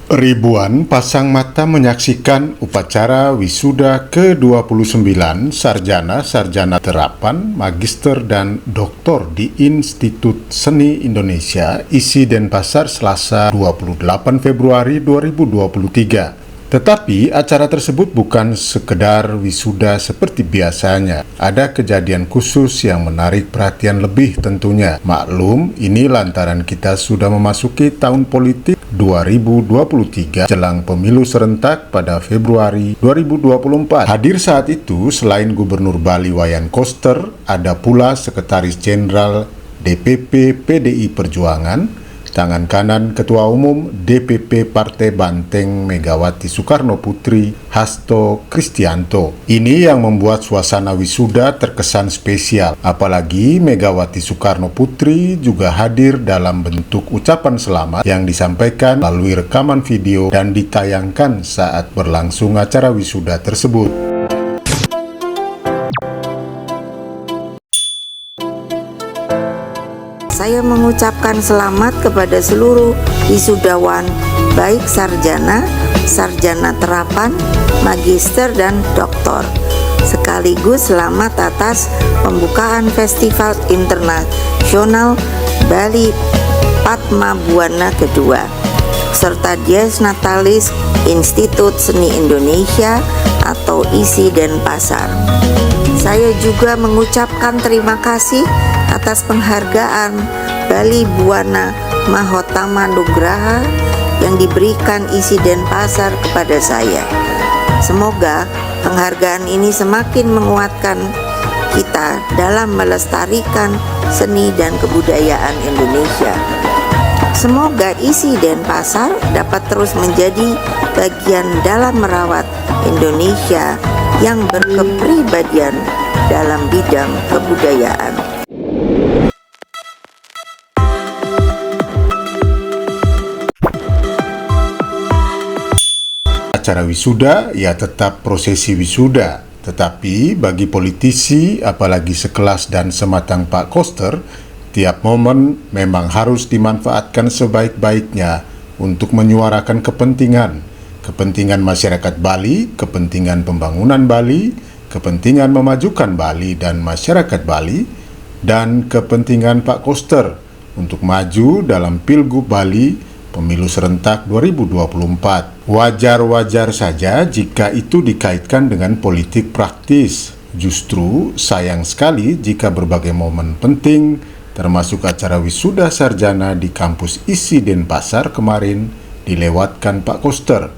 Ribuan pasang mata menyaksikan upacara wisuda ke-29 sarjana-sarjana terapan, magister dan doktor di Institut Seni Indonesia ISI Denpasar Selasa 28 Februari 2023. Tetapi acara tersebut bukan sekedar wisuda seperti biasanya. Ada kejadian khusus yang menarik perhatian lebih tentunya. Maklum, ini lantaran kita sudah memasuki tahun politik 2023 jelang pemilu serentak pada Februari 2024. Hadir saat itu selain Gubernur Bali Wayan Koster, ada pula Sekretaris Jenderal DPP PDI Perjuangan, tangan kanan Ketua Umum DPP Partai Banteng Megawati Soekarno Putri, Hasto Kristianto. Ini yang membuat suasana wisuda terkesan spesial. Apalagi Megawati Soekarno Putri juga hadir dalam bentuk ucapan selamat yang disampaikan melalui rekaman video dan ditayangkan saat berlangsung acara wisuda tersebut. Saya mengucapkan selamat kepada seluruh wisudawan, baik sarjana, sarjana terapan, magister, dan doktor. Sekaligus selamat atas pembukaan Festival Internasional Bali Padma Buana kedua, serta Dies Natalis Institut Seni Indonesia atau ISI Denpasar. Saya juga mengucapkan terima kasih atas penghargaan Bali Buana Mahotama Nugraha yang diberikan ISI Denpasar kepada saya. Semoga penghargaan ini semakin menguatkan kita dalam melestarikan seni dan kebudayaan Indonesia. Semoga ISI Denpasar dapat terus menjadi bagian dalam merawat Indonesia yang berkepribadian dalam bidang kebudayaan. Acara wisuda ya tetap prosesi wisuda, tetapi bagi politisi apalagi sekelas dan sematang Pak Koster, tiap momen memang harus dimanfaatkan sebaik-baiknya untuk menyuarakan kepentingan masyarakat Bali, kepentingan pembangunan Bali, kepentingan memajukan Bali dan masyarakat Bali, dan kepentingan Pak Koster untuk maju dalam Pilgub Bali Pemilu Serentak 2024. Wajar-wajar saja jika itu dikaitkan dengan politik praktis. Justru sayang sekali jika berbagai momen penting, termasuk acara wisuda sarjana di kampus ISI Denpasar kemarin, dilewatkan Pak Koster.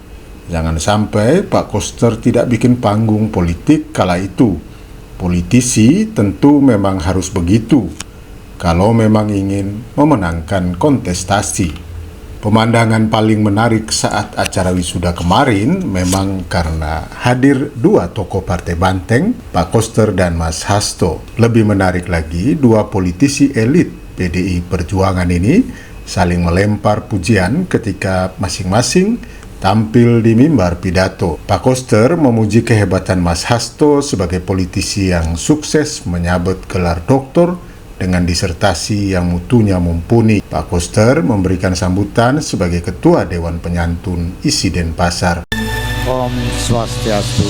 Jangan sampai Pak Koster tidak bikin panggung politik kala itu. Politisi tentu memang harus begitu, kalau memang ingin memenangkan kontestasi. Pemandangan paling menarik saat acara wisuda kemarin memang karena hadir dua tokoh Partai Banteng, Pak Koster dan Mas Hasto. Lebih menarik lagi, dua politisi elit PDI Perjuangan ini saling melempar pujian ketika masing-masing tampil di mimbar pidato. Pak Koster memuji kehebatan Mas Hasto sebagai politisi yang sukses menyabet gelar doktor dengan disertasi yang mutunya mumpuni. Pak Koster memberikan sambutan sebagai Ketua Dewan Penyantun ISI Denpasar. Om Swastiastu.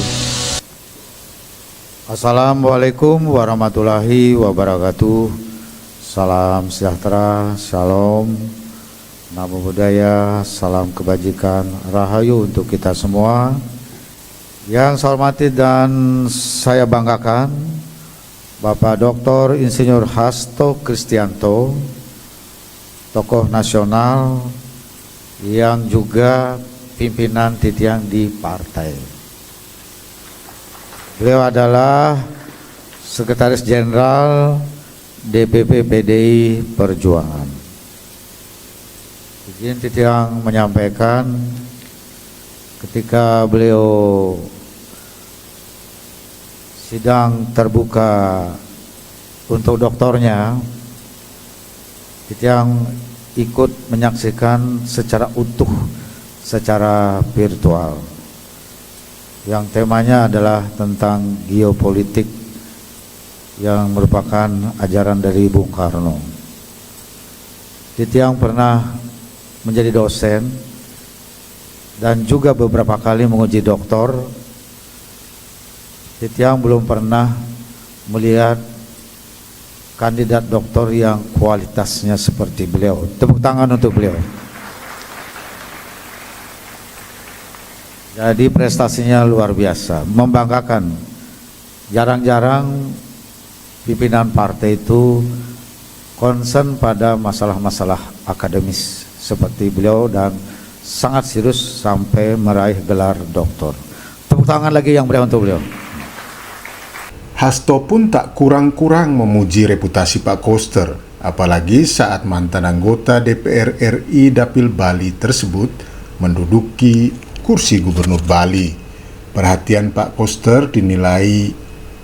Assalamualaikum warahmatullahi wabarakatuh. Salam sejahtera, shalom, namo buddhaya, salam kebajikan, rahayu untuk kita semua. Yang saya hormati dan saya banggakan, Bapak Dr. Insinyur Hasto Kristianto, tokoh nasional yang juga pimpinan titiang di partai. Beliau adalah Sekretaris Jenderal DPP PDI Perjuangan. Izin titiang menyampaikan ketika beliau sidang terbuka untuk doktornya, yang ikut menyaksikan secara utuh, secara virtual, yang temanya adalah tentang geopolitik yang merupakan ajaran dari Bung Karno. Titiang pernah menjadi dosen dan juga beberapa kali menguji doktor. Titiang belum pernah melihat kandidat doktor yang kualitasnya seperti beliau. Tepuk tangan untuk beliau. Jadi prestasinya luar biasa, membanggakan. Jarang-jarang pimpinan partai itu concern pada masalah-masalah akademis seperti beliau, dan sangat serius sampai meraih gelar doktor. Tepuk tangan lagi yang meriah untuk beliau. Hasto pun tak kurang-kurang memuji reputasi Pak Koster, apalagi saat mantan anggota DPR RI Dapil Bali tersebut menduduki kursi Gubernur Bali. Perhatian Pak Koster dinilai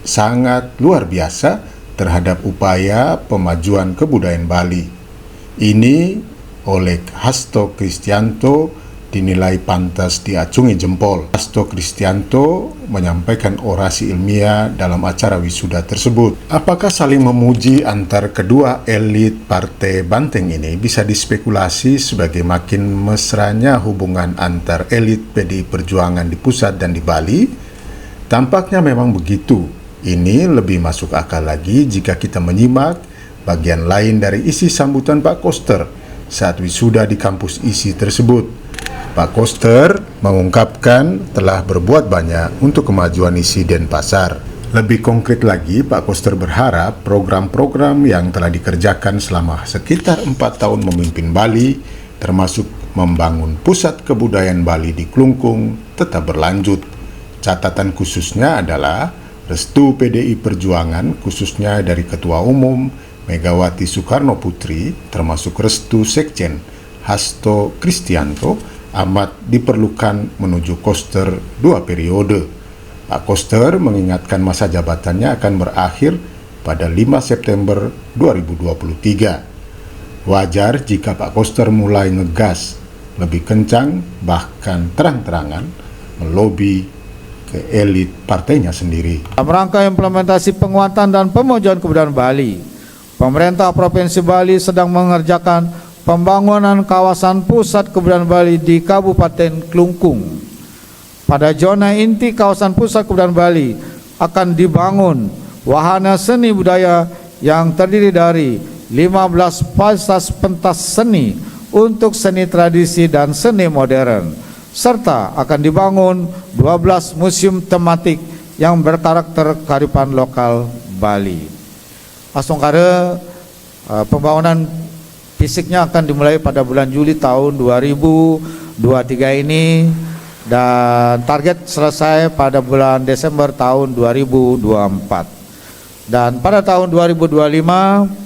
sangat luar biasa terhadap upaya pemajuan kebudayaan Bali. Ini oleh Hasto Kristianto dinilai pantas diacungi jempol. Hasto Kristianto menyampaikan orasi ilmiah dalam acara wisuda tersebut. Apakah saling memuji antar kedua elit Partai Banteng ini bisa dispekulasi sebagai makin mesranya hubungan antar elit PDI Perjuangan di pusat dan di Bali? Tampaknya memang begitu. Ini lebih masuk akal lagi jika kita menyimak bagian lain dari isi sambutan Pak Koster saat wisuda di kampus ISI tersebut. Pak Koster mengungkapkan telah berbuat banyak untuk kemajuan ISI Denpasar. Lebih konkret lagi, Pak Koster berharap program-program yang telah dikerjakan selama sekitar 4 tahun memimpin Bali, termasuk membangun pusat kebudayaan Bali di Klungkung, tetap berlanjut. Catatan khususnya adalah restu PDI Perjuangan, khususnya dari Ketua Umum Megawati Soekarno Putri, termasuk restu Sekjen Hasto Kristianto, amat diperlukan menuju Koster 2 periode. Pak Koster mengingatkan masa jabatannya akan berakhir pada 5 September 2023. Wajar jika Pak Koster mulai ngegas, lebih kencang, bahkan terang-terangan melobi ke elit partainya sendiri. Dalam rangka implementasi penguatan dan pemajuan kebudayaan Bali, pemerintah Provinsi Bali sedang mengerjakan pembangunan kawasan pusat kebudayaan Bali di Kabupaten Klungkung. Pada zona inti kawasan pusat kebudayaan Bali akan dibangun wahana seni budaya yang terdiri dari 15 fasilitas pentas seni untuk seni tradisi dan seni modern, serta akan dibangun 12 museum tematik yang berkarakter kearifan lokal Bali. Asongkara pembangunan fisiknya akan dimulai pada bulan Juli tahun 2023 ini, dan target selesai pada bulan Desember tahun 2024. Dan pada tahun 2025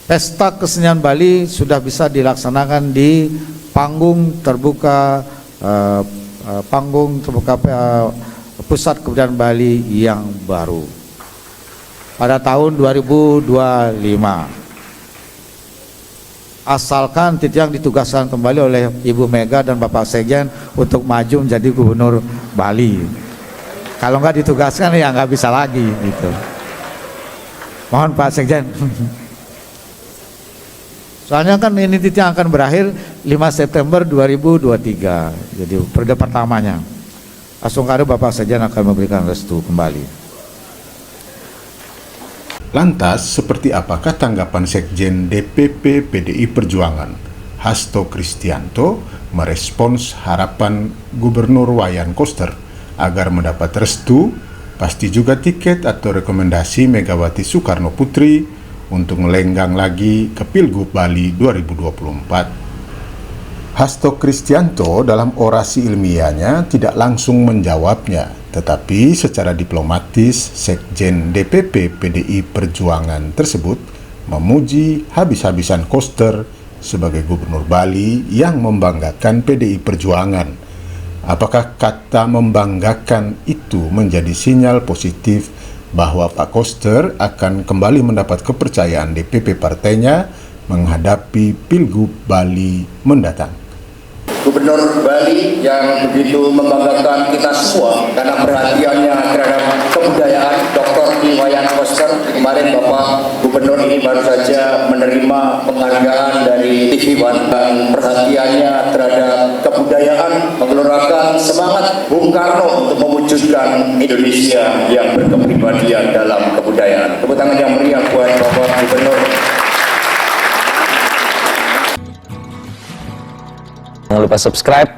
Pesta Kesenian Bali sudah bisa dilaksanakan di panggung terbuka Pusat Kebudayaan Bali yang baru pada tahun 2025. Asalkan Titiang ditugaskan kembali oleh Ibu Mega dan Bapak Sekjen untuk maju menjadi Gubernur Bali. Kalau nggak ditugaskan ya nggak bisa lagi gitu. Mohon Pak Sekjen. Soalnya kan ini Titiang akan berakhir 5 September 2023. Jadi periode pertamanya. Asungkara Bapak Sekjen akan memberikan restu kembali. Lantas, seperti apakah tanggapan Sekjen DPP PDI Perjuangan, Hasto Kristianto, merespons harapan Gubernur Wayan Koster agar mendapat restu, pasti juga tiket atau rekomendasi Megawati Soekarno Putri untuk melenggang lagi ke Pilgub Bali 2024? Hasto Kristianto dalam orasi ilmiahnya tidak langsung menjawabnya, tetapi secara diplomatis Sekjen DPP PDI Perjuangan tersebut memuji habis-habisan Koster sebagai Gubernur Bali yang membanggakan PDI Perjuangan. Apakah kata membanggakan itu menjadi sinyal positif bahwa Pak Koster akan kembali mendapat kepercayaan DPP partainya menghadapi Pilgub Bali mendatang? Gubernur Bali yang begitu membanggakan kita semua karena perhatiannya terhadap kebudayaan, Dr. Iwayan Koster. Kemarin Bapak Gubernur ini baru saja menerima penghargaan dari TV One dan perhatiannya terhadap kebudayaan menggelorakan semangat Bung Karno untuk mewujudkan Indonesia yang berkepribadian dalam kebudayaan. Tepuk tangan yang meriah buat Bapak Gubernur. Jangan lupa subscribe,